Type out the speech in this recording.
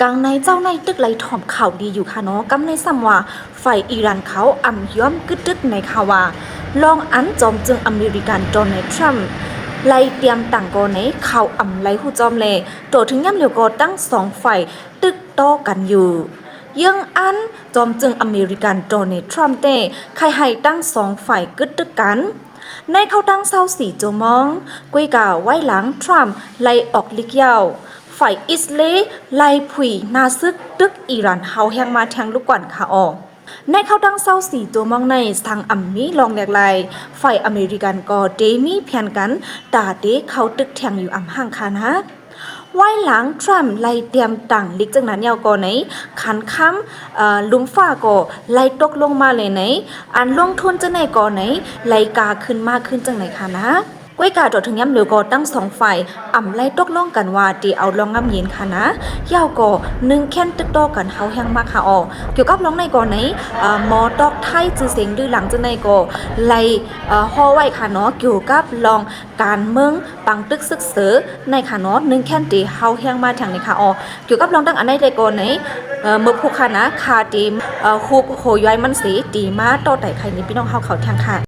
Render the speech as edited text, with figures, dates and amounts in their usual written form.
กลางในเจ้าในตึกไหลถ่อมข่าวดีอยู่ค่ะเนาะกำในซ้ำว่าฝ่ายอิหร่านเขาอ่ำย้อมกึดตึกในข่าวว่าลองอันจอมจึงอเมริกันโดนัลด์ทรัมป์ไล่เตรียมต่างกอในข่าวอ่ำไล่หูจอมเลยโตถึงย่ำเหลียวก็ตั้งสองฝ่ายตึกโตกันอยู่ยังอันจอมจึงอเมริกันโดนัลด์ทรัมป์เต้ใครให้ตั้งสองฝ่ายกึดตึกกันในเขาตั้งเศร้าสี่โจมองกุยกาไว้หลังทรัมป์ไล่ออกลิกยาวฝ่ายอิสราเอลไล่ผุยนาซึกตึกอิหร่านเฮาแหงมาแทงลูกกวนค่ะออในเขาตั้งเศร้าสี่ตัวมองในทางอัมมีลองแหลกลายฝ่ายอเมริกันก็เดมีเพียนกันตาเดเขาตึกแทงอยู่อ่ำห่างค่ะนะไว้หลังทรัมป์ไล่เตรียมต่างลิกจังนั้นยาวก่อไหนขันค้ำลุมฟ้าก็ไล่ตกลงมาเลยไหนอันลงทุนจะไหนก่อไหนไล่กาขึ้นมากขึ้นจังไหนค่ะนะก้วยกาจอดถึงย้ำเหลือก็ตั้งสองฝ่ายอ่ำไล่ตกลงกันว่าตีเอาลองงำเย็นค่ะนะยาวก็นึ่งแค้นตึกโตกันเฮาแห้งมากค่ะอ๋อเกี่ยวกับลองในก่อนไหนหมอตอกไทยจือเสียงดื้อหลังจังในก็ไล่ห่อไว้ค่ะเนาะเกี่ยวกับลองการเมืองปังตึกซึกเสือในค่ะเนาะนึ่งแค้นตีเฮาแห้งมาทางนี้ค่ะอ๋อเกี่ยวกับลองตั้งอันในได้ก่อนไหนเมื่อผู้ค่ะนะคาตีมฮูบโหย้อยมันสีตีมาต่อไต่ไข่นี้พี่น้องเฮาเขาทางค่ะ